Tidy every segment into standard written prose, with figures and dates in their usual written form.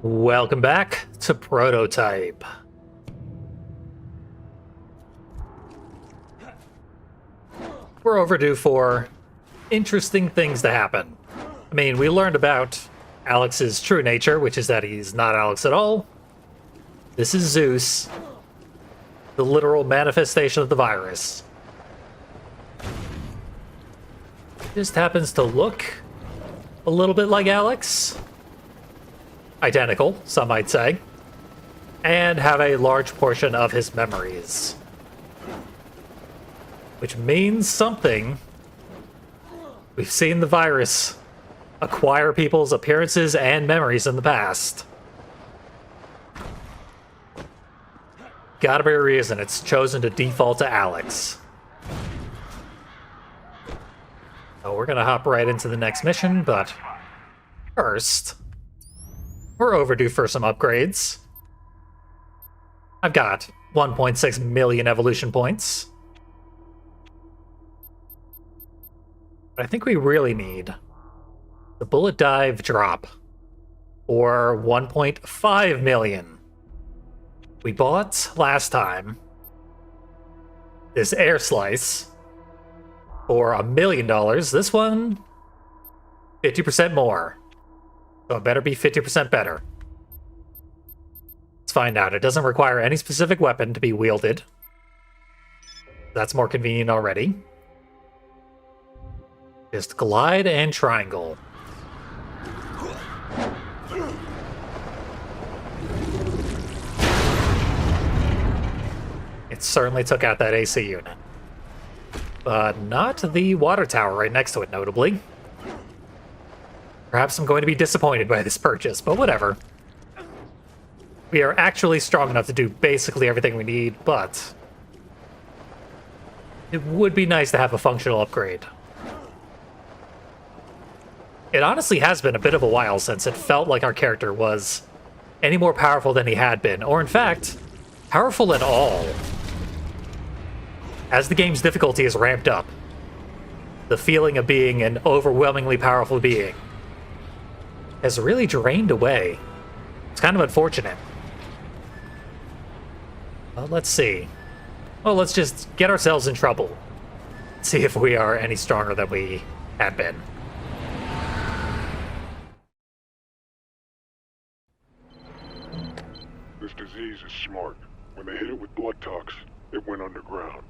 Welcome back to Prototype. We're overdue for interesting things to happen. I mean, we learned about Alex's true nature, which is that he's not Alex at all. This is Zeus, the literal manifestation of the virus. Just happens to look a little bit like Alex. Identical, some might say. And have a large portion of his memories. Which means something. We've seen the virus acquire people's appearances and memories in the past. Gotta be a reason it's chosen to default to Alex. So we're gonna hop right into the next mission, but first, we're overdue for some upgrades. I've got 1.6 million evolution points. But I think we really need the bullet dive drop, or 1.5 million. We bought last time this air slice for $1 million. This one, 50% more. So it better be 50% better. Let's find out. It doesn't require any specific weapon to be wielded. That's more convenient already. Just glide and triangle. It certainly took out that AC unit. But not the water tower right next to it, notably. Perhaps I'm going to be disappointed by this purchase, but whatever. We are actually strong enough to do basically everything we need, but it would be nice to have a functional upgrade. It honestly has been a bit of a while since it felt like our character was any more powerful than he had been, or in fact, powerful at all. As the game's difficulty is ramped up, the feeling of being an overwhelmingly powerful being has really drained away. It's kind of unfortunate. Well, let's see. Well, let's just get ourselves in trouble. See if we are any stronger than we had been. This disease is smart. When they hit it with blood tox, it went underground.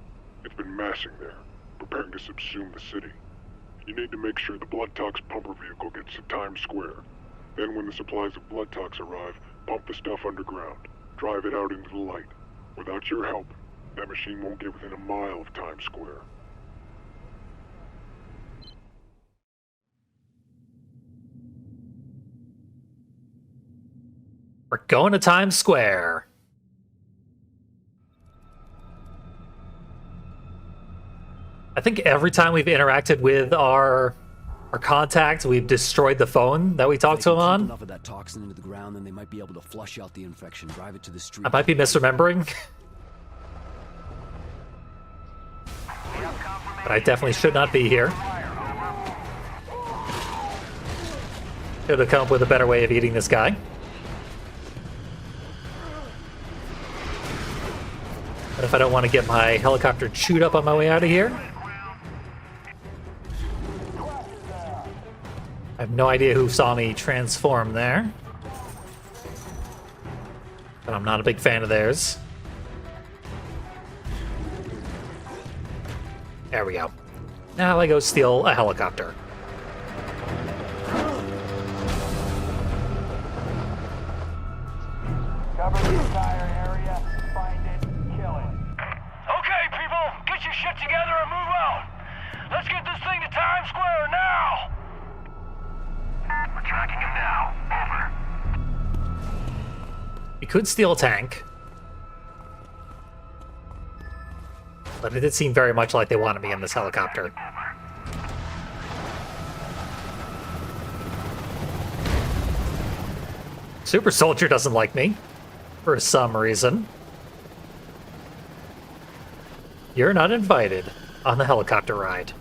It's been massing there, preparing to subsume the city. You need to make sure the blood tox pumper vehicle gets to Times Square. Then when the supplies of blood tox arrive, pump the stuff underground. Drive it out into the light. Without your help, that machine won't get within a mile of Times Square. We're going to Times Square. I think every time we've interacted with our contact, we've destroyed the phone that we talked to him on. Enough of that toxin into the ground, then they might be able to flush out the infection, drive it to the street. I might be misremembering. But I definitely should not be here. Should have come up with a better way of eating this guy. But if I don't want to get my helicopter chewed up on my way out of here. I have no idea who saw me transform there. But I'm not a big fan of theirs. There we go. Now I go steal a helicopter. Cover the entire area, find it, kill it. Okay, people, get your shit together and move out. Let's get this thing to Times Square now. We're tracking him now. Over. We could steal a tank. But it did seem very much like they wanted me in this helicopter. Super Soldier doesn't like me. For some reason. You're not invited on the helicopter ride.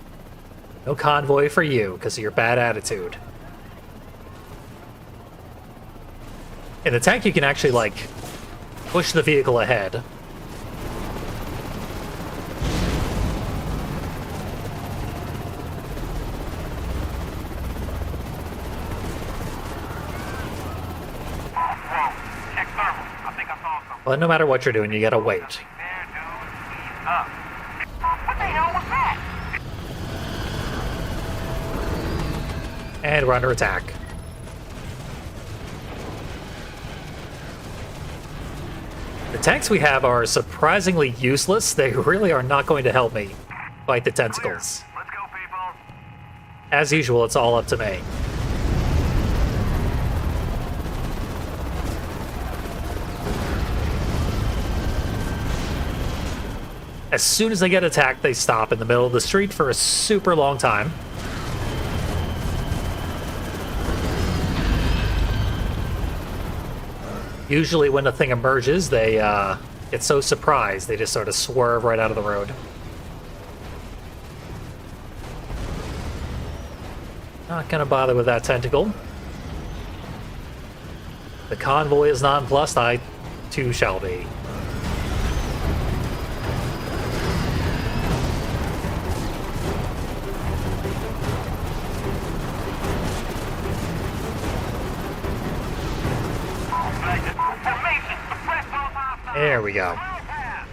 No convoy for you because of your bad attitude. In the tank, you can actually, like, push the vehicle ahead. But no matter what you're doing, you gotta wait. What the hell was that? And we're under attack. The tanks we have are surprisingly useless. They really are not going to help me fight the tentacles. Let's go, people. As usual, it's all up to me. As soon as they get attacked, they stop in the middle of the street for a super long time. Usually when the thing emerges, they get so surprised, they just sort of swerve right out of the road. Not gonna bother with that tentacle. The convoy is nonplussed, I too shall be. There we go. I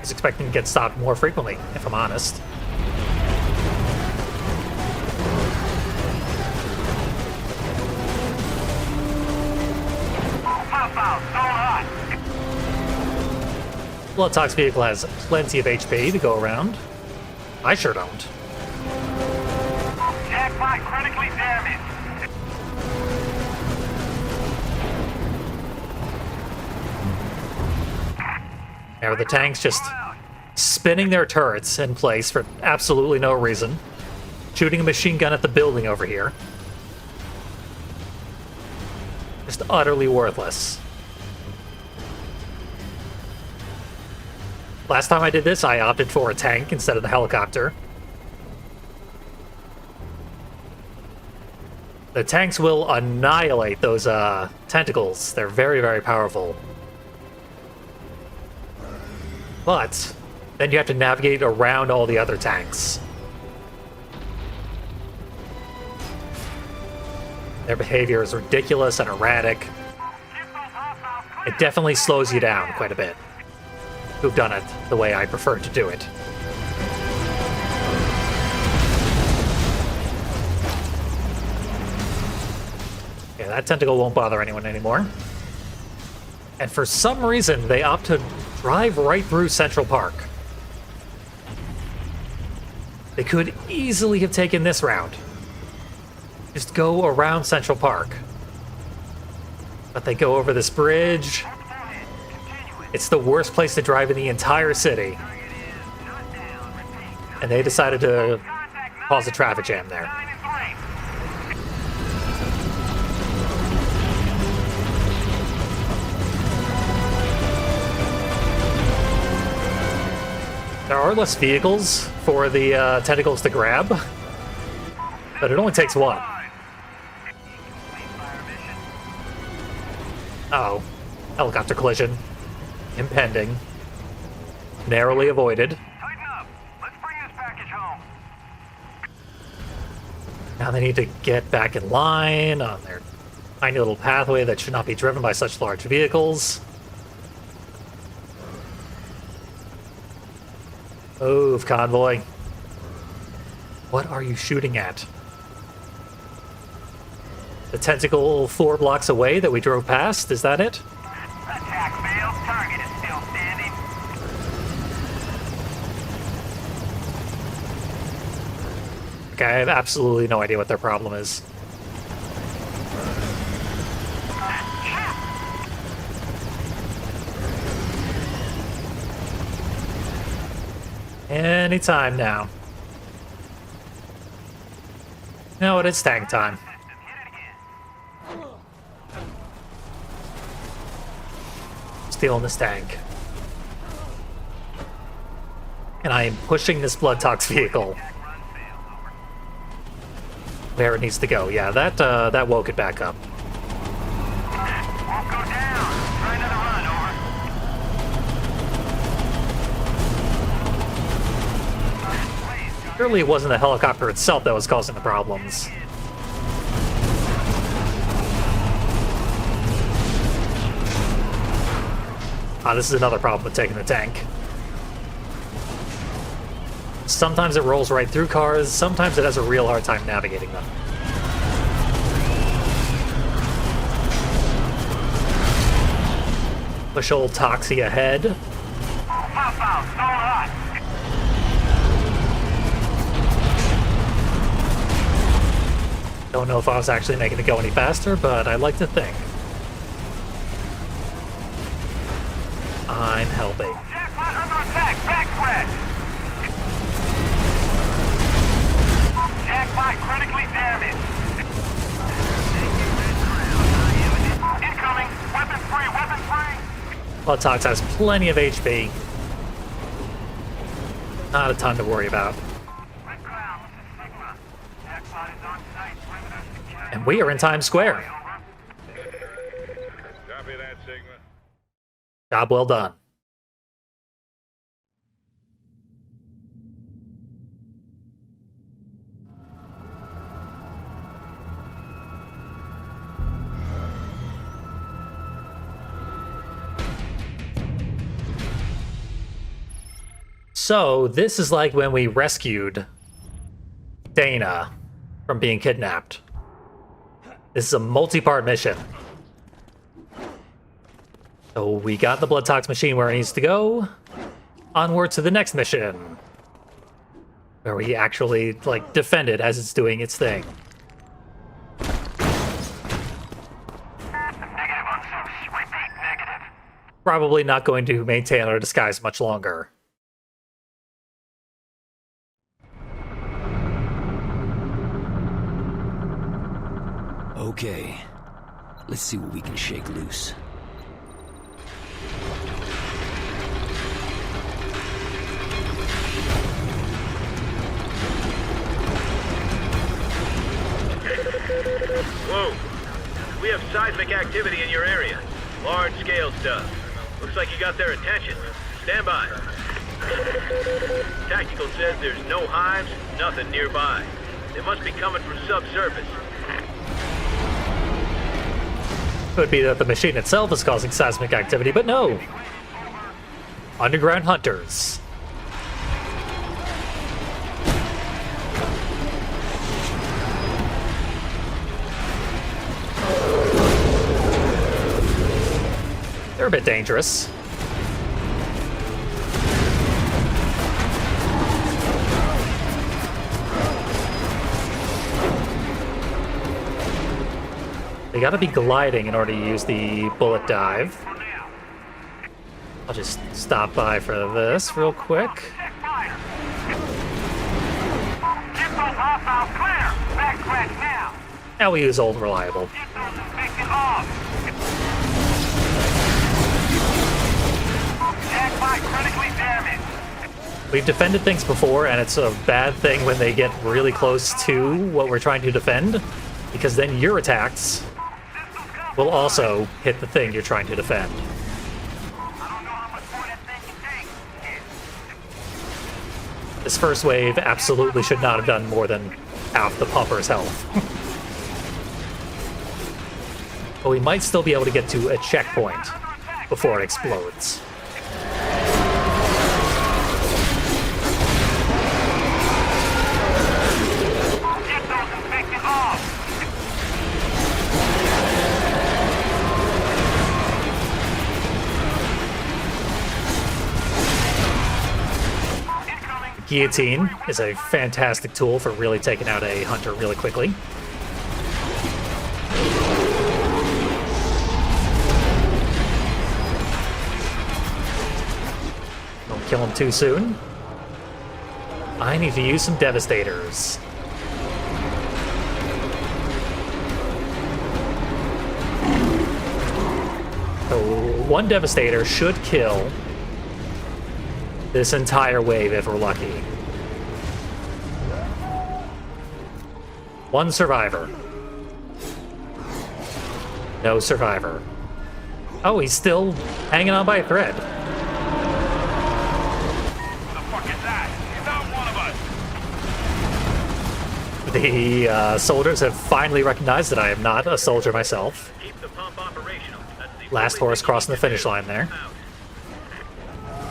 was expecting to get stopped more frequently, if I'm honest. Bloodtox vehicle has plenty of HP to go around. I sure don't. Jackpot critically damaged. There are the tanks just spinning their turrets in place for absolutely no reason. Shooting a machine gun at the building over here. Just utterly worthless. Last time I did this, I opted for a tank instead of the helicopter. The tanks will annihilate those tentacles. They're very, very powerful. But then you have to navigate around all the other tanks. Their behavior is ridiculous and erratic. It definitely slows you down quite a bit. Who've done it the way I prefer to do it. Yeah, that tentacle won't bother anyone anymore. And for some reason, they opt to drive right through Central Park. They could easily have taken this route. Just go around Central Park. But they go over this bridge. It's the worst place to drive in the entire city. And they decided to cause a traffic jam there. There are less vehicles for the tentacles to grab, but it only takes one. Uh-oh. Helicopter collision. Impending. Narrowly avoided. Tighten up. Let's bring this package home. Now they need to get back in line on their tiny little pathway that should not be driven by such large vehicles. Move, convoy. What are you shooting at? The tentacle 4 blocks away that we drove past? Is that it? Attack failed. Target is still standing. Okay, I have absolutely no idea what their problem is. Anytime now. No, it is tank time. Stealing this tank. And I am pushing this Bloodtox vehicle where it needs to go. Yeah, that woke it back up. Surely it wasn't the helicopter itself that was causing the problems. Ah, this is another problem with taking the tank. Sometimes it rolls right through cars, sometimes it has a real hard time navigating them. Push old Toxie ahead. Don't know if I was actually making it go any faster, but I like to think. I'm helping. Jackpot critically damaged. Incoming. Weapon free. Weapon free. Bloodtox has plenty of HP. Not a ton to worry about. And we are in Times Square. Copy that, Sigma. Job well done. So, this is like when we rescued Dana from being kidnapped. This is a multi-part mission. So we got the Bloodtox machine where it needs to go. Onward to the next mission, where we actually, like, defend it as it's doing its thing. Probably not going to maintain our disguise much longer. Okay, let's see what we can shake loose. Whoa! We have seismic activity in your area. Large-scale stuff. Looks like you got their attention. Stand by. Tactical says there's no hives, nothing nearby. They must be coming from subsurface. Could be that the machine itself is causing seismic activity, but no. Underground hunters. They're a bit dangerous. They gotta be gliding in order to use the bullet dive. I'll just stop by for this real quick. Now we use Old Reliable. We've defended things before, and it's a bad thing when they get really close to what we're trying to defend, because then your attacks will also hit the thing you're trying to defend. This first wave absolutely should not have done more than half the pumper's health. But we might still be able to get to a checkpoint before it explodes. Guillotine is a fantastic tool for really taking out a hunter really quickly. Don't kill him too soon. I need to use some Devastators. So one Devastator should kill this entire wave if we're lucky. One survivor. No survivor. Oh, he's still hanging on by a thread. What the fuck is that? He's not one of us. The soldiers have finally recognized that I am not a soldier myself. Keep the pump operational. That's the Last only horse thing you crossing need the to finish do. line there. Out.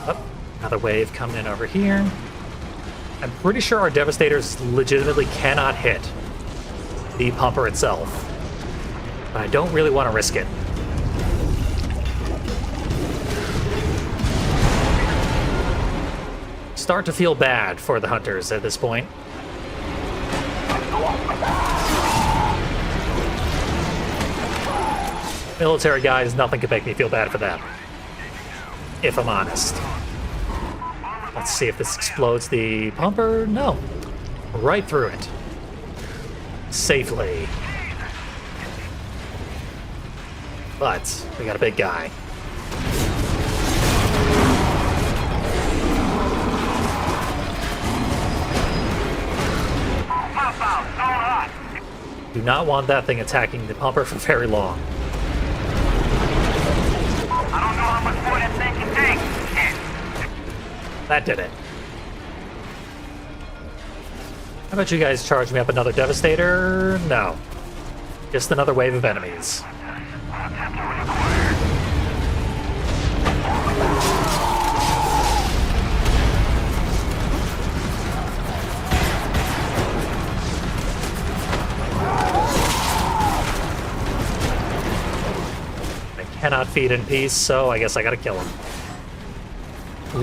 Oh, another wave coming in over here. I'm pretty sure our Devastators legitimately cannot hit the pumper itself. But I don't really want to risk it. Start to feel bad for the hunters at this point. Military guys, nothing could make me feel bad for them. If I'm honest. Let's see if this explodes the pumper. No. Right through it. Safely. But we got a big guy. Do not want that thing attacking the pumper for very long. I don't know how much more that thing can take. That did it. How about you guys charge me up another Devastator? No. Just another wave of enemies. I cannot feed in peace, so I guess I gotta kill him.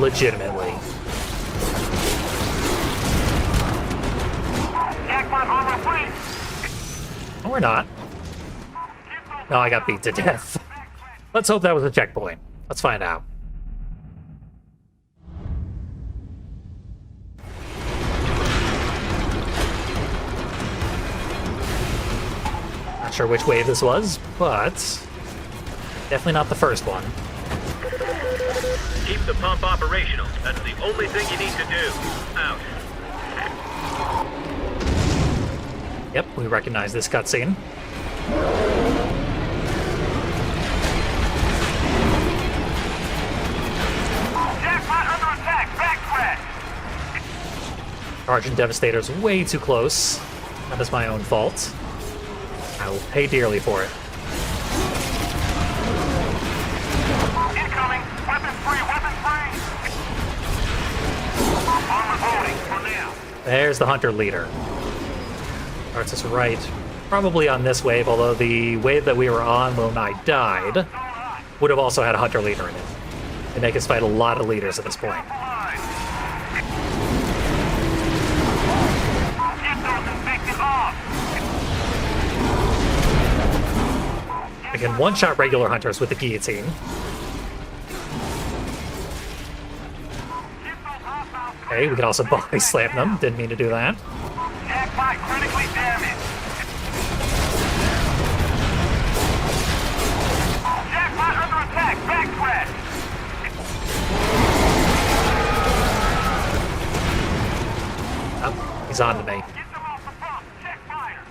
Legitimately. Jackpot armor free. Or not. No, I got beat to death. Let's hope that was a checkpoint. Let's find out. Not sure which wave this was, but definitely not the first one. Keep the pump operational. That's the only thing you need to do. Out. Yep, we recognize this cutscene. Jackpot under attack. Backtrack. Charging Devastator's way too close. That is my own fault. I will pay dearly for it. Incoming. Weapons free. Weapons free. Armor holding for now. There's the hunter leader. Starts us right, probably on this wave, although the wave that we were on when I died would have also had a hunter leader in it. They make us fight a lot of leaders at this point. Get those infected off. I can one-shot regular hunters with the guillotine. Okay, we can also body slam them. Didn't mean to do that. Jackpot critically damaged. Jackpot under attack. Backtrack. Oh, he's on to me. Get them off the pump. Check fire.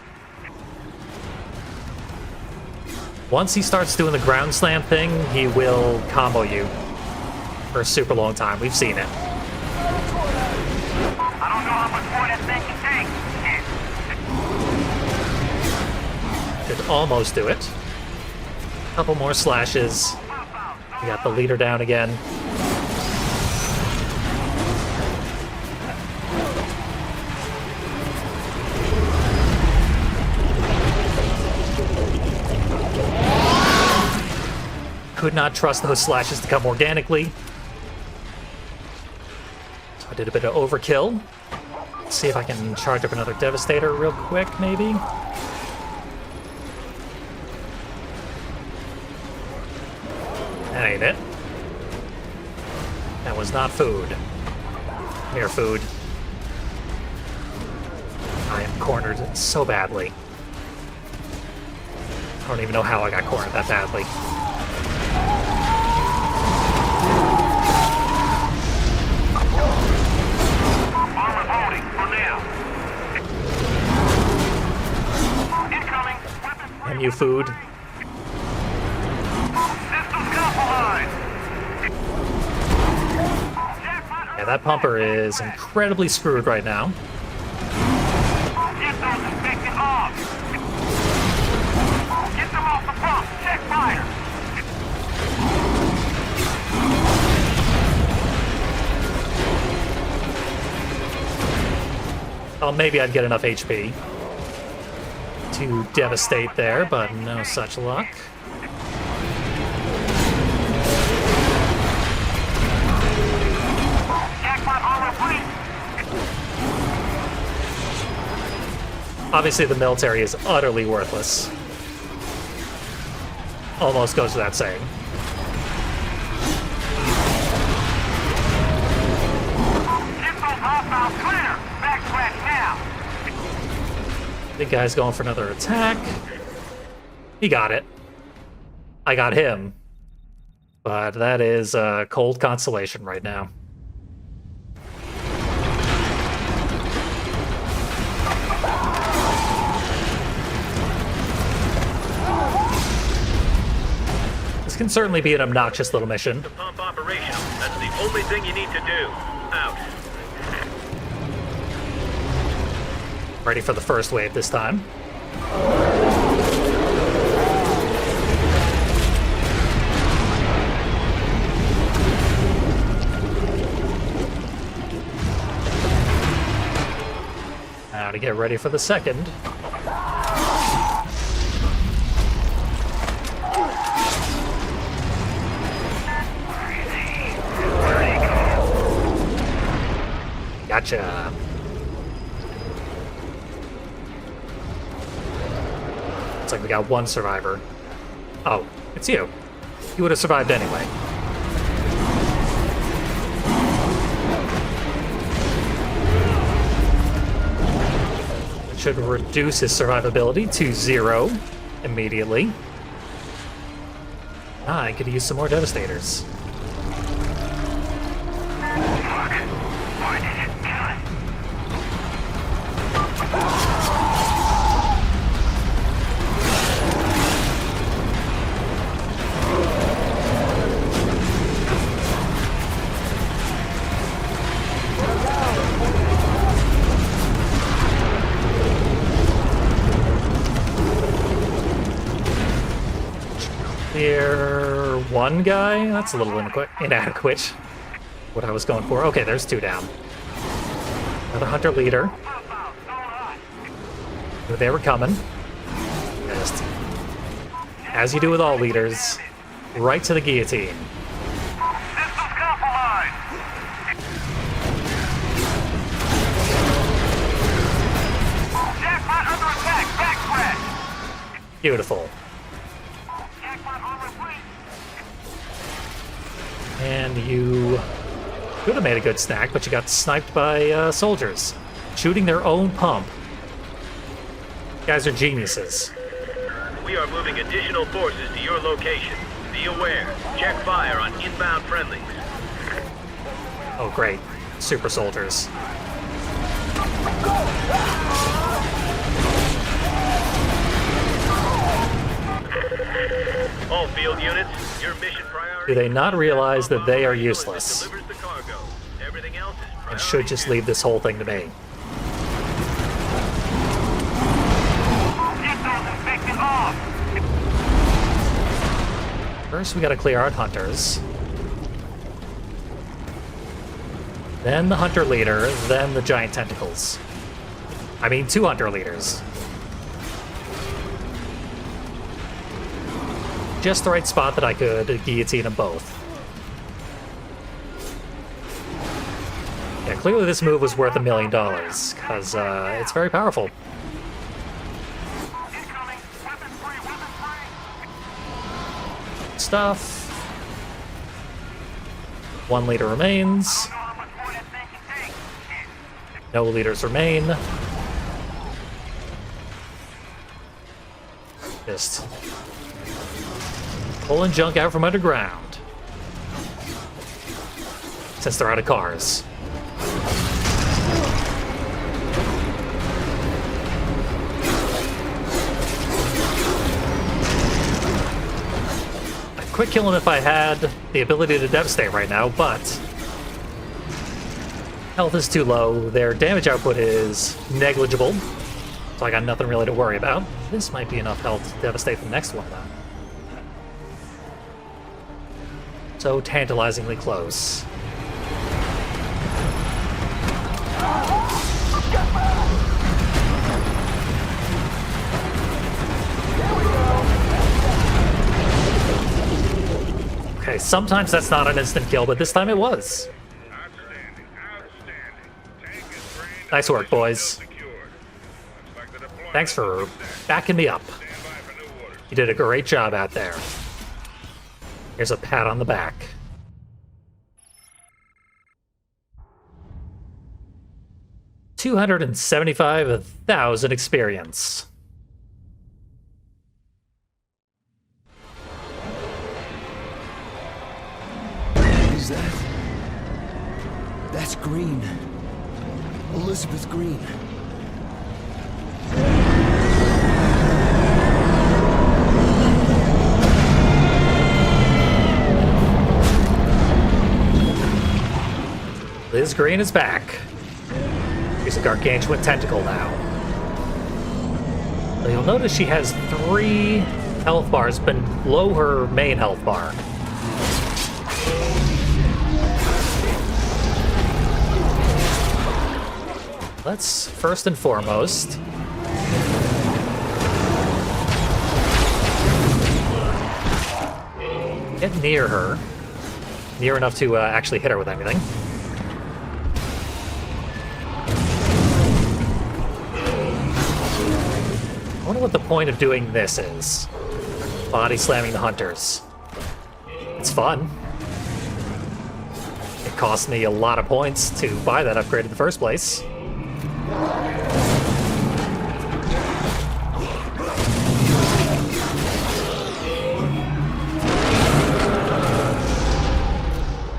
Once he starts doing the ground slam thing, he will combo you for a super long time. We've seen it. I don't know how much more that thing can take. Could almost do it. Couple more slashes. We got the leader down again. Could not trust those slashes to come organically. So I did a bit of overkill. Let's see if I can charge up another Devastator real quick, maybe. That ain't it. That was not food. Mere food. I am cornered so badly. I don't even know how I got cornered that badly. Armor holding for now. Incoming. Weapons free. And you food. Systems compromised. Jackpot Yeah, that pumper is incredibly screwed right now. Get those thought maybe I'd get enough HP to devastate there, but no such luck. Obviously, the military is utterly worthless. Almost goes without saying. Big guy's going for another attack. He got it. I got him. But that is a cold consolation right now. This can certainly be an obnoxious little mission. The pump operational. That's the only thing you need to do. Out. Ready for the first wave this time. Now to get ready for the second. Gotcha. Looks like we got one survivor. Oh, it's you. You would have survived anyway. It should reduce his survivability to 0 immediately. I could use some more Devastators. Clear one guy? That's a little inadequate. What I was going for. Okay, there's 2 down. Another hunter leader. Knew they were coming. Just, as you do with all leaders, right to the guillotine. Beautiful. And you could have made a good snack, but you got sniped by soldiers shooting their own pump. You guys are geniuses. We are moving additional forces to your location. Be aware. Check fire on inbound friendlies. Oh, great. Super soldiers. All field units, your mission priority. Do they not realize that they are useless Delivers the cargo. Everything else is and should just leave this whole thing to me? First, we gotta clear out hunters. Then the hunter leader, then the giant tentacles. I mean, 2 hunter leaders. Just the right spot that I could guillotine them both. Yeah, clearly this move was worth $1 million, because it's very powerful. Stuff. 1 leader remains. No leaders remain. Just pulling junk out from underground. Since they're out of cars. I'd quit killing if I had the ability to devastate right now, but health is too low. Their damage output is negligible. So I got nothing really to worry about. This might be enough health to devastate the next one, though. So tantalizingly close. sometimes that's not an instant kill, but this time it was. Nice work, boys. Thanks for backing me up. You did a great job out there. Here's a pat on the back. $275,000 experience. Who's that? That's Greene. Elizabeth Greene. Liz Greene is back. She's a gargantuan tentacle now. So you'll notice she has 3 health bars below her main health bar. Let's first and foremost get near her. Near enough to actually hit her with anything. I wonder what the point of doing this is. Body slamming the hunters. It's fun. It cost me a lot of points to buy that upgrade in the first place.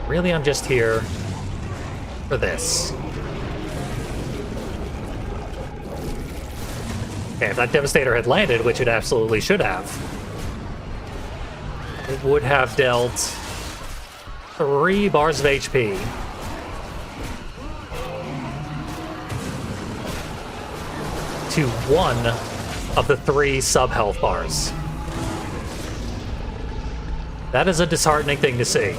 Really, I'm just here for this. Okay, if that Devastator had landed, which it absolutely should have, it would have dealt 3 bars of HP. To 1 of the 3 sub-health bars. That is a disheartening thing to see.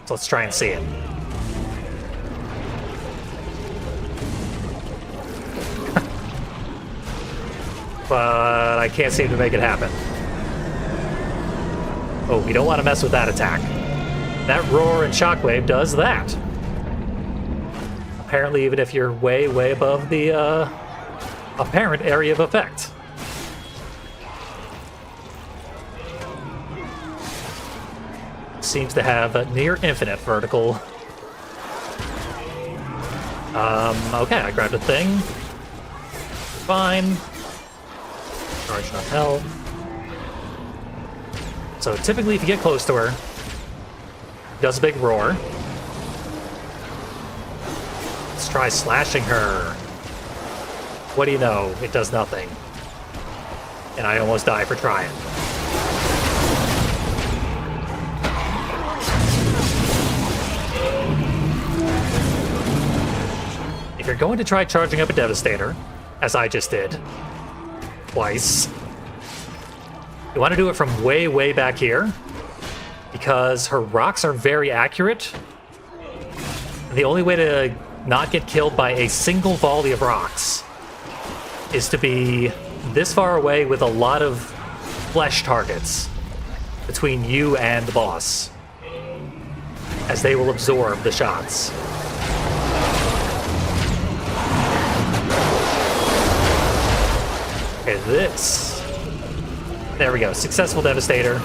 So let's try and see it. But I can't seem to make it happen. Oh, we don't want to mess with that attack. That roar and shockwave does that. Apparently, even if you're way, way above the apparent area of effect. Seems to have a near infinite vertical. Okay, I grabbed a thing. Fine. Charging up health. So typically if you get close to her, it does a big roar. Let's try slashing her. What do you know? It does nothing. And I almost die for trying. If you're going to try charging up a Devastator, as I just did, twice, you want to do it from way, way back here, because her rocks are very accurate. And the only way to not get killed by a single volley of rocks is to be this far away with a lot of flesh targets between you and the boss, as they will absorb the shots. Okay, this. There we go. Successful Devastator.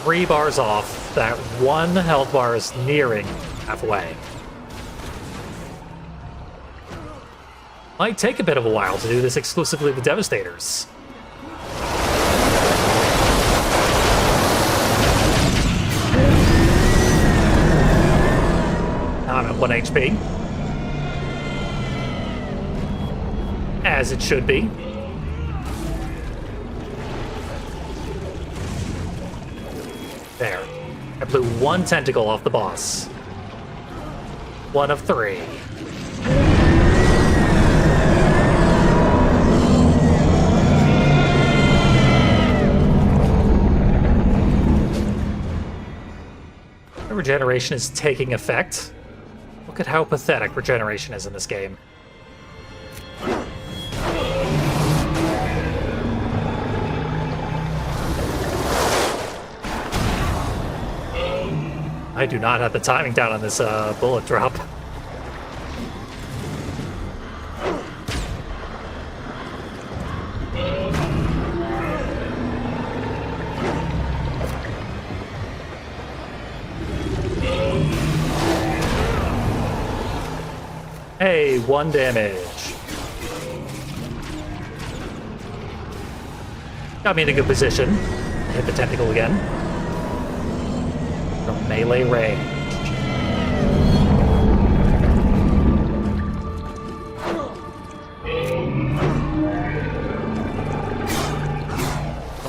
3 bars off. That 1 health bar is nearing halfway. Might take a bit of a while to do this exclusively with Devastators. I'm at 1 HP. As it should be. There. I blew 1 tentacle off the boss. 1 of 3. Regeneration is taking effect. Look at how pathetic regeneration is in this game. I do not have the timing down on this bullet drop. Hey, 1 damage. Got me in a good position. Hit the tentacle again. From melee range.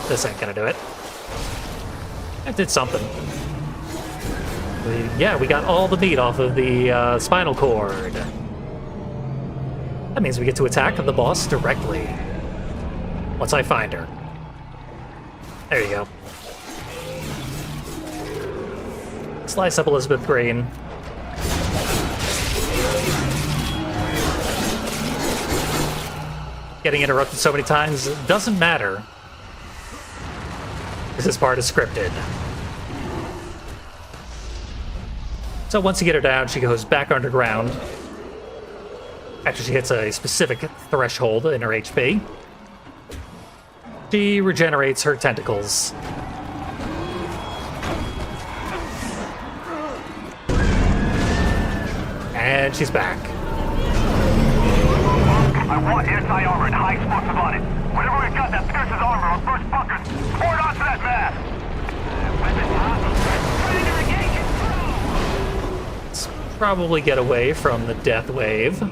This ain't gonna do it. It did something. Yeah, we got all the meat off of the spinal cord. That means we get to attack the boss directly. Once I find her. There you go. Slice up Elizabeth Greene. Getting interrupted so many times doesn't matter. This part is scripted. So once you get her down, she goes back underground. After she hits a specific threshold in her HP. She regenerates her tentacles. And she's back. I want anti-armor and high explosive on it. Whatever we've got that pierces armor or burst bunkers, pour it onto that mast. Let's probably get away from the death wave.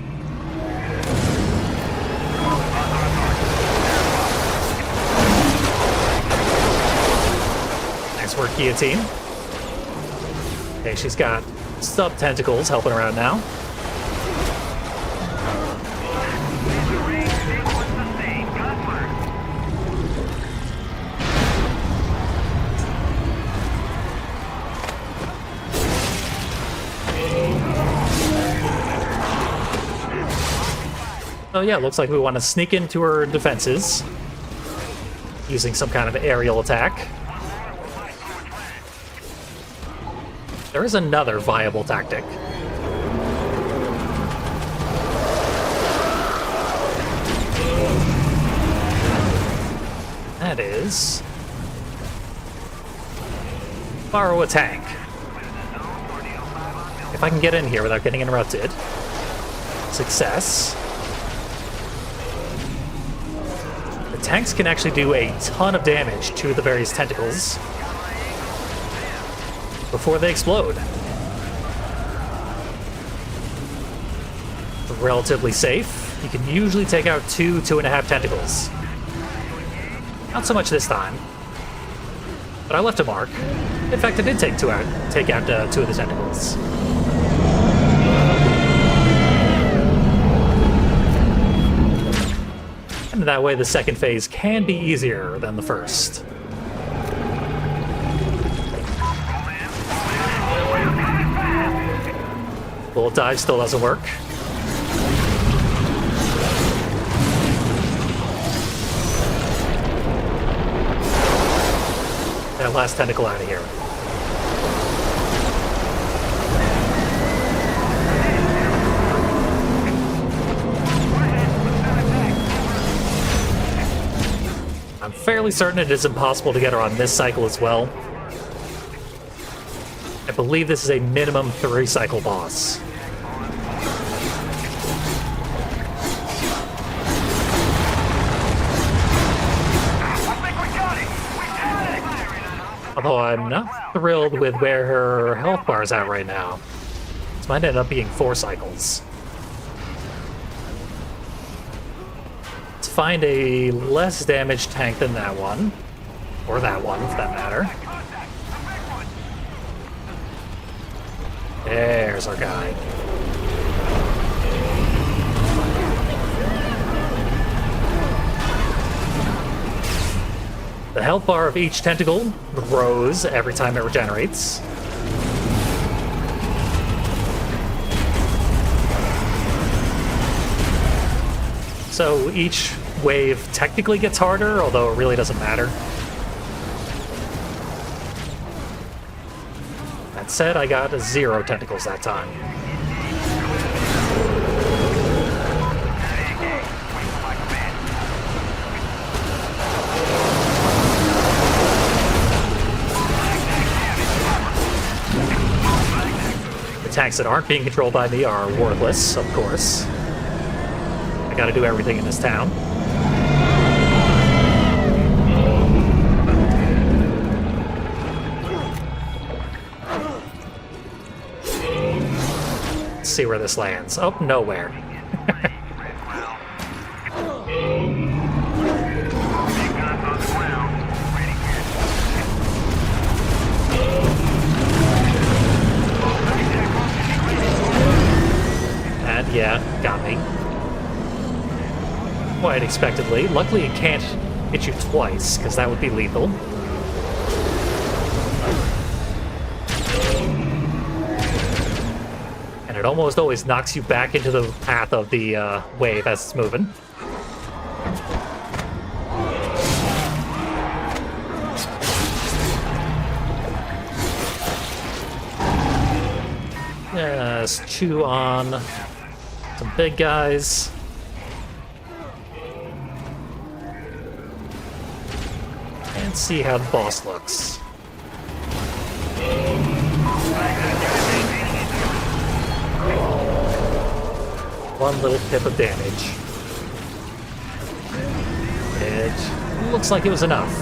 Nice work, guillotine. Okay, she's got sub-tentacles helping around now. So yeah, looks like we want to sneak into her defenses using some kind of aerial attack. There is another viable tactic. That is... borrow a tank. If I can get in here without getting interrupted. Success. The tanks can actually do a ton of damage to the various tentacles before they explode. Relatively safe. You can usually take out 2.5 tentacles. Not so much this time. But I left a mark. In fact, I did take out 2 of the tentacles. And that way the second phase can be easier than the first. Bullet dive still doesn't work. That last tentacle out of here. I'm fairly certain it is impossible to get her on this cycle as well. I believe this is a minimum 3-cycle boss. Although I'm not thrilled with where her health bar is at right now. This might end up being 4 cycles. Let's find a less damaged tank than that one. Or that one, for that matter. There's our guy. The health bar of each tentacle grows every time it regenerates. So each wave technically gets harder, although it really doesn't matter. That said, I got 0 tentacles that time. The tanks that aren't being controlled by me are worthless, of course. I gotta do everything in this town. Let's see where this lands. Oh, nowhere. And yeah, got me. Quite expectedly. Luckily it can't hit you twice, because that would be lethal. And it almost always knocks you back into the path of the wave as it's moving. Just chew on some big guys. And see how the boss looks. One little pip of damage. It looks like it was enough.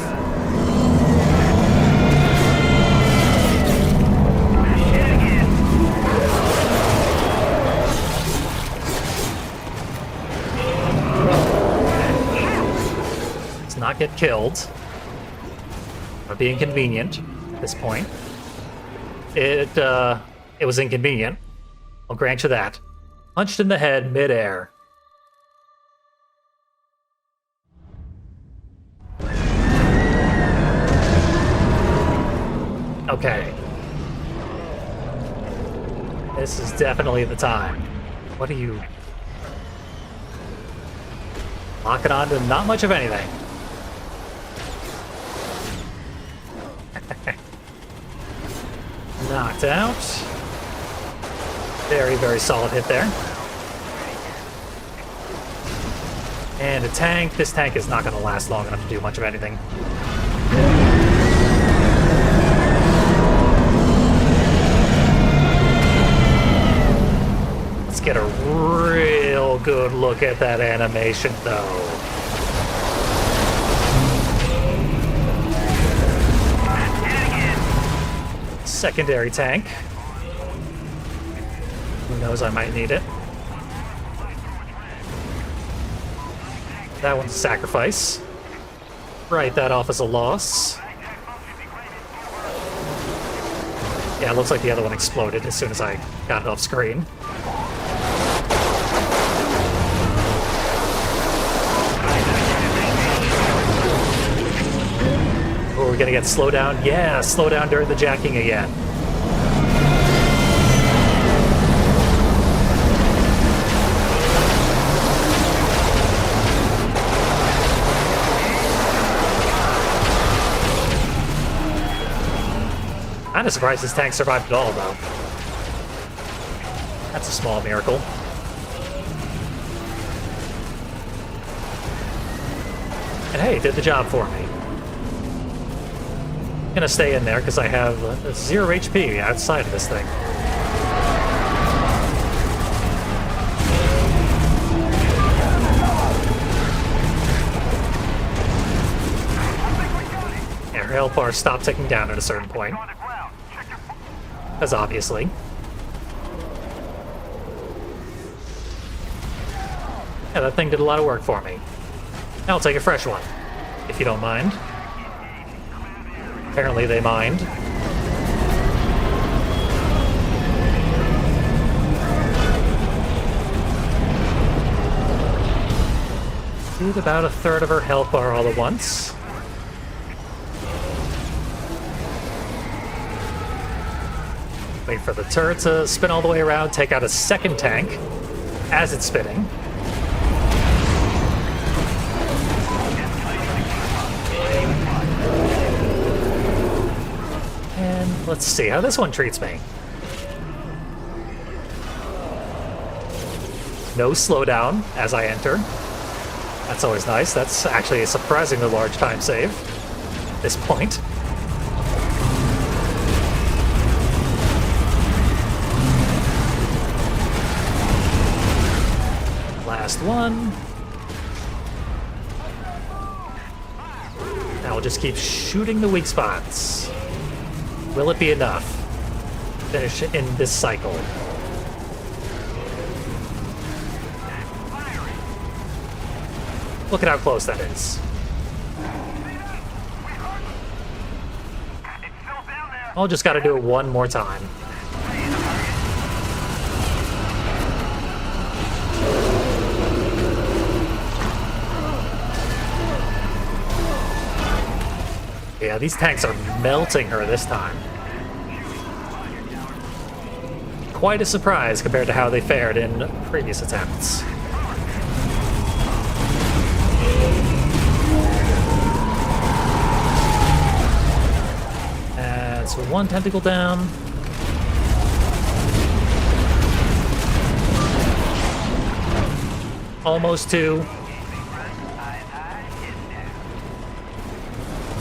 Let's not get killed. Or be inconvenient at this point. It was inconvenient. I'll grant you that. Punched in the head mid-air. Okay. This is definitely the time. What are you... locking on to not much of anything. Knocked out. Very, very solid hit there. And a tank. This tank is not going to last long enough to do much of anything. Let's get a real good look at that animation, though. Secondary tank. Who knows, I might need it. That one's a sacrifice. Write that off as a loss. Yeah, it looks like the other one exploded as soon as I got it off screen. Oh, we're gonna get slow down? Yeah, slow down during the jacking again. I'm surprised this tank survived at all, though. That's a small miracle. And hey, did the job for me. I'm gonna stay in there because I have 0 HP outside of this thing. Air health bars stop ticking down at a certain point. As obviously. Yeah, that thing did a lot of work for me. Now I'll take a fresh one, if you don't mind. Apparently they mind. Did about a third of her health bar all at once. Wait for the turret to spin all the way around, take out a second tank as it's spinning. And Let's see how this one treats me. No slowdown as I enter. That's always nice. That's actually a surprisingly large time save at this point. Last one. Now we'll just keep shooting the weak spots. Will it be enough? Finish in this cycle. Look at how close that is. I'll just gotta do it one more time. Yeah, these tanks are melting her this time. Quite a surprise compared to how they fared in previous attempts. And so one tentacle down. Almost two.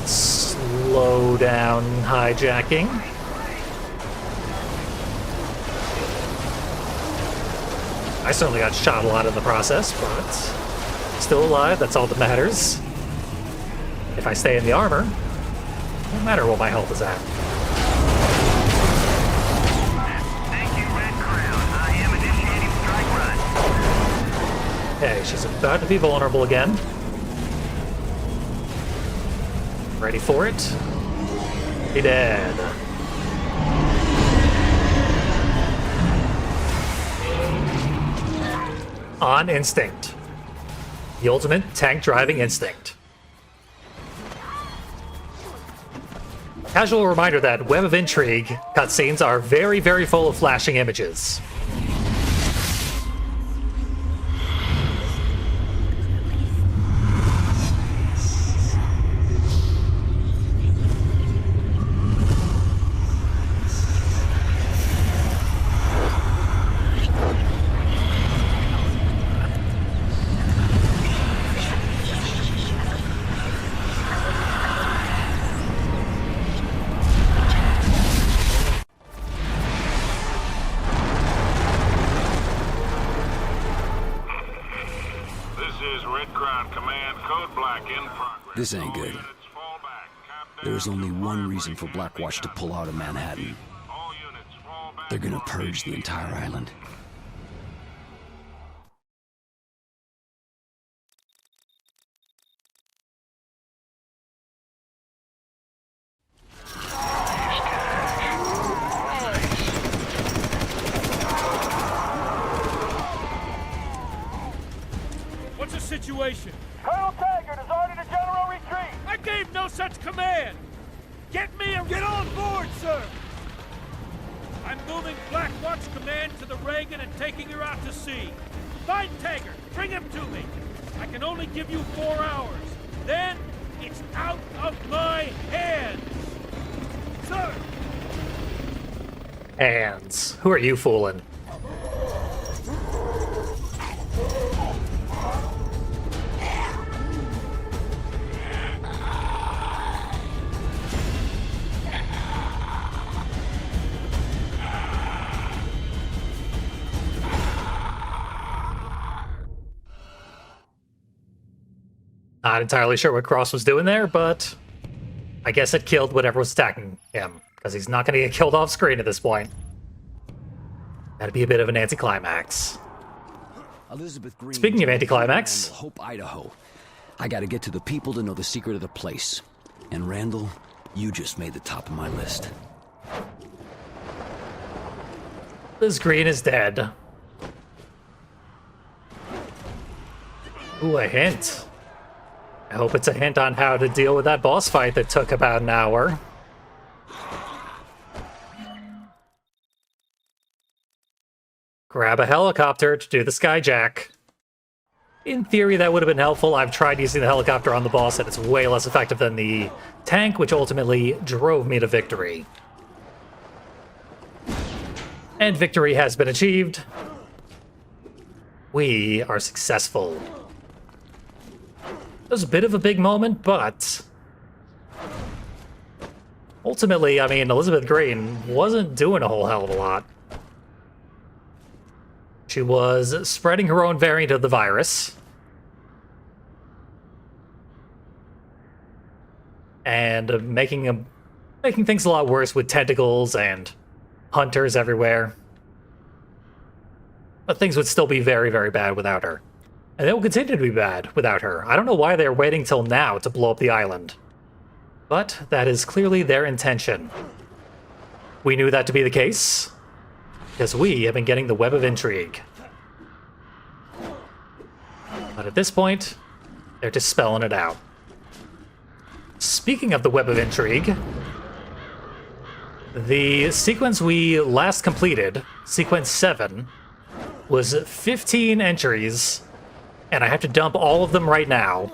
Slow down hijacking. I certainly got shot a lot in the process, but still alive, that's all that matters. If I stay in the armor, no matter what my health is at. Thank you, Red Crown. I am initiating strike run. Okay, she's about to be vulnerable again. Ready for it? Be dead. On instinct. The ultimate tank driving instinct. Casual reminder that Web of Intrigue cutscenes are very, very full of flashing images. This ain't good. There's only one reason for Blackwatch to pull out of Manhattan. They're gonna purge the entire island. What's the situation? Colonel Taggart has ordered a general retreat. I gave no such command! Get me a... Get on board, sir! I'm moving Blackwatch Command to the Reagan and taking her out to sea. Find Taggart! Bring him to me! I can only give you 4 hours. Then, it's out of my hands! Sir! Hands. Who are you fooling? Not entirely sure what Cross was doing there, but I guess it killed whatever was attacking him, because he's not going to get killed off screen at this point. That'd be a bit of an anticlimax. Elizabeth Greene. Speaking of anticlimax, Hope, Idaho. I gotta get to the people to know the secret of the place. And Randall, you just made the top of my list. Liz Greene is dead. Ooh, a hint. I hope it's a hint on how to deal with that boss fight that took about an hour. Grab a helicopter to do the skyjack. In theory, that would have been helpful. I've tried using the helicopter on the boss, and it's way less effective than the tank, which ultimately drove me to victory. And victory has been achieved. We are successful. It was a bit of a big moment, but ultimately, I mean, Elizabeth Greene wasn't doing a whole hell of a lot. She was spreading her own variant of the virus. And making things a lot worse with tentacles and hunters everywhere. But things would still be very, very bad without her. And they will continue to be bad without her. I don't know why they're waiting till now to blow up the island. But that is clearly their intention. We knew that to be the case, because we have been getting the Web of Intrigue. But at this point, they're just spelling it out. Speaking of the Web of Intrigue, the sequence we last completed, sequence 7, was 15 entries, and I have to dump all of them right now.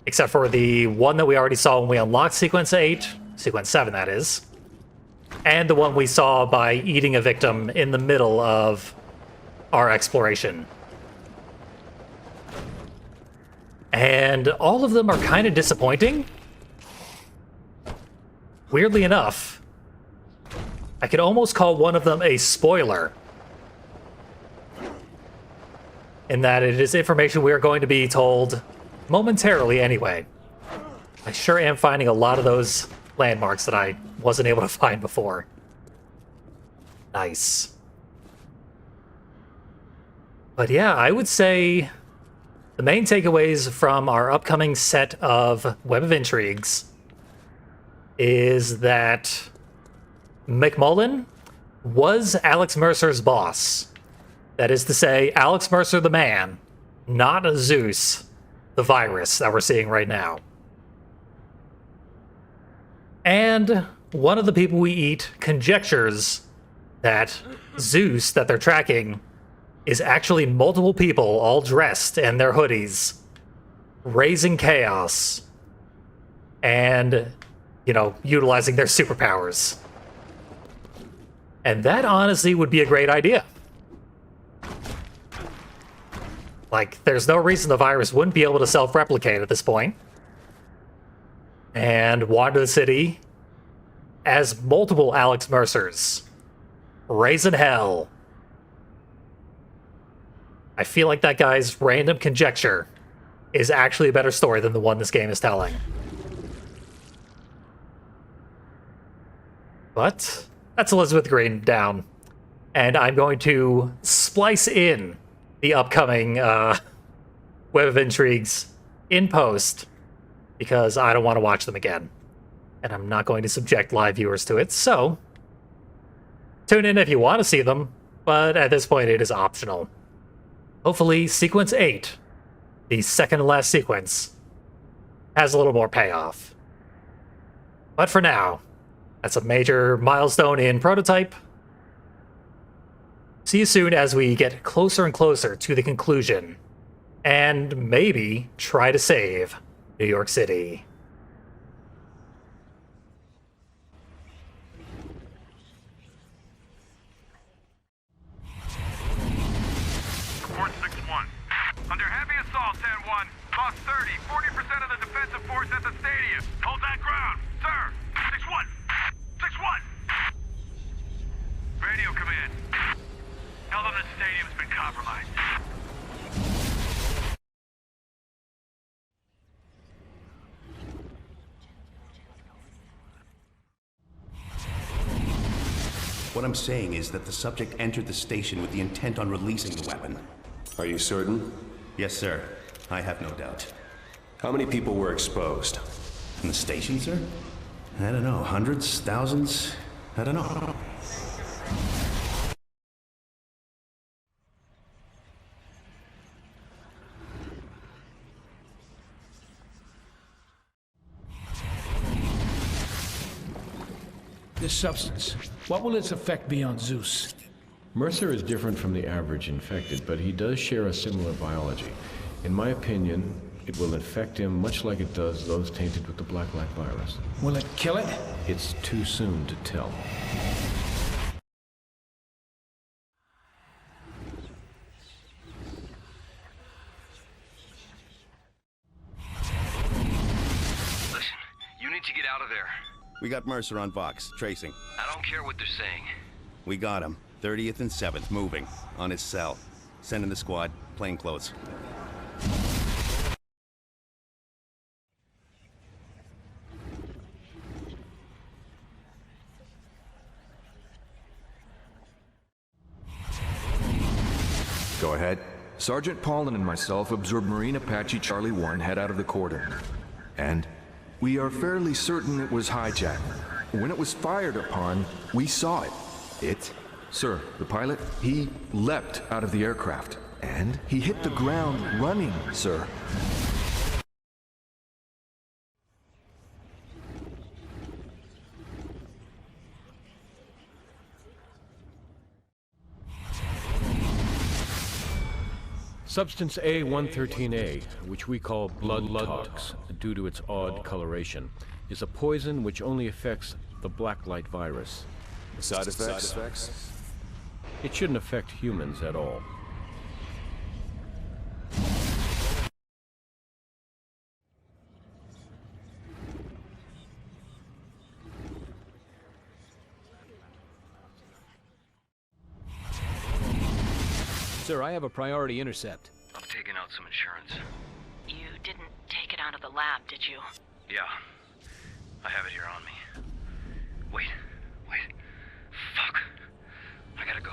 Except for the one that we already saw when we unlocked sequence 8, sequence 7 that is, and the one we saw by eating a victim in the middle of our exploration. And all of them are kind of disappointing. Weirdly enough, I could almost call one of them a spoiler, in that it is information we are going to be told momentarily anyway. I sure am finding a lot of those landmarks that I wasn't able to find before. Nice. But yeah, I would say the main takeaways from our upcoming set of Web of Intrigues is that McMullen was Alex Mercer's boss. That is to say, Alex Mercer the man, not Zeus, the virus that we're seeing right now. And one of the people we eat conjectures that Zeus that they're tracking is actually multiple people all dressed in their hoodies, raising chaos, and, you know, utilizing their superpowers. And that honestly would be a great idea. Like, there's no reason the virus wouldn't be able to self-replicate at this point. And wander the city as multiple Alex Mercers. Raising hell. I feel like that guy's random conjecture is actually a better story than the one this game is telling. But that's Elizabeth Greene down. And I'm going to splice in the upcoming Web of Intrigues in post, because I don't want to watch them again. And I'm not going to subject live viewers to it, so tune in if you want to see them, but at this point it is optional. Hopefully sequence 8, the second to last sequence, has a little more payoff. But for now, that's a major milestone in prototype. See you soon as we get closer and closer to the conclusion, and maybe try to save New York City. Report 6-1. Under heavy assault, 10-1. Lost 30, 40% of the defensive force at the stadium. Hold that ground, sir. 6-1. 6-1. Radio command. Tell them the stadium's been compromised. What I'm saying is that the subject entered the station with the intent on releasing the weapon. Are you certain? Yes, sir. I have no doubt. How many people were exposed? In the station, sir? I don't know. Hundreds? Thousands? I don't know. This substance, what will its effect be on Zeus? Mercer is different from the average infected, but he does share a similar biology. In my opinion, it will infect him much like it does those tainted with the Black virus. Will it kill it? It's too soon to tell. did you get out of there? We got Mercer on Vox, tracing. I don't care what they're saying. We got him. 30th and 7th, moving. On his cell. Sending the squad, plainclothes. Go ahead. Sergeant Paulin and myself observed Marine Apache Charlie 1 head out of the corridor. And we are fairly certain it was hijacked. When it was fired upon, we saw it. It? Sir, the pilot, he leapt out of the aircraft. And he hit the ground running, sir. Substance A-113A, which we call blood tox due to its odd coloration, is a poison which only affects the blacklight virus. Side effects? It shouldn't affect humans at all. Sir, I have a priority intercept. I'm taking out some insurance. You didn't take it out of the lab, did you? Yeah. I have it here on me. Wait. Fuck. I gotta go.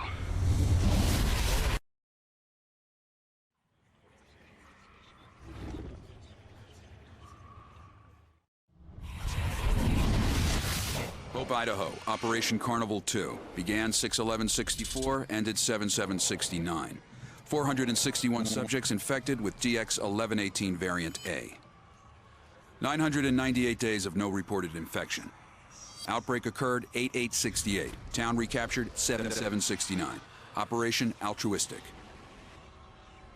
Hope, Idaho, Operation Carnival 2. Began 6/11/64, ended 7/7/69. 461 subjects infected with DX1118 variant A. 998 days of no reported infection. Outbreak occurred 8/8/68. Town recaptured 7/7/69. Operation altruistic.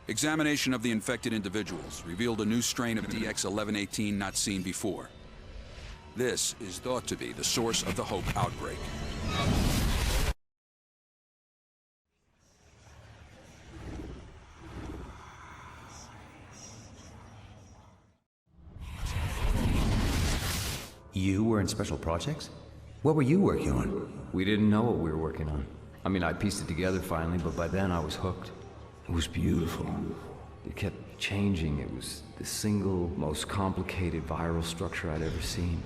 Examination of the infected individuals revealed a new strain of DX1118 not seen before. This is thought to be the source of the Hope outbreak. You were in Special Projects? What were you working on? We didn't know what we were working on. I mean, I pieced it together finally, but by then I was hooked. It was beautiful. It kept changing. It was the single most complicated viral structure I'd ever seen.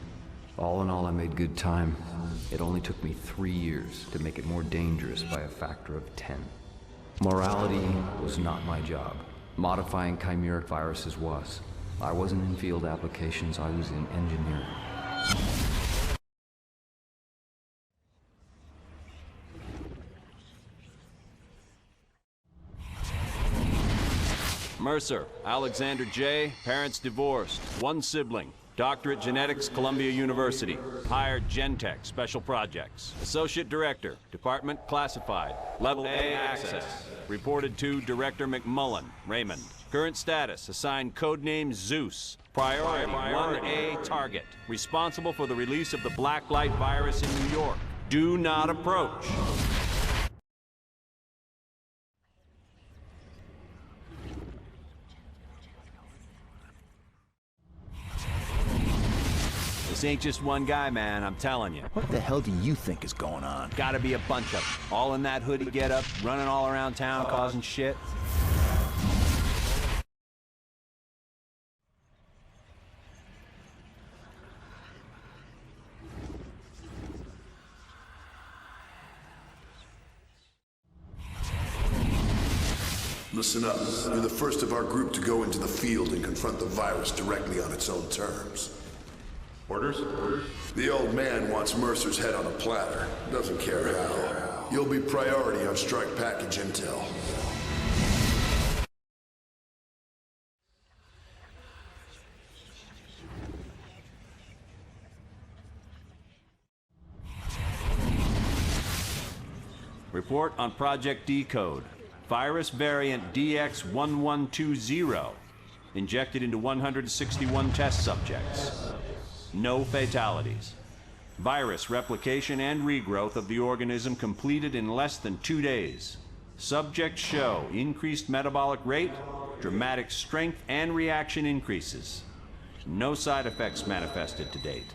All in all, I made good time. It only took me 3 years to make it more dangerous by a factor of 10. Morality was not my job. Modifying chimeric viruses was. I wasn't in field applications, I was in engineering. Mercer, Alexander J., parents divorced, one sibling, doctorate genetics, Columbia University, hired Gentech, special projects, associate director, department classified, level A access, reported to Director McMullen, Raymond. Current status, assigned codename Zeus, priority 1A target, responsible for the release of the blacklight virus in New York. Do not approach. This ain't just one guy, man, I'm telling you. What the hell do you think is going on? Gotta be a bunch of them. All in that hoodie getup, running all around town, causing shit. Listen up. You're the first of our group to go into the field and confront the virus directly on its own terms. Orders? The old man wants Mercer's head on a platter. Doesn't care how. You'll be priority on strike package intel. Report on Project Decode. Virus variant DX1120. Injected into 161 test subjects. No fatalities. Virus replication and regrowth of the organism completed in less than 2 days. Subjects show increased metabolic rate, dramatic strength, and reaction increases. No side effects manifested to date.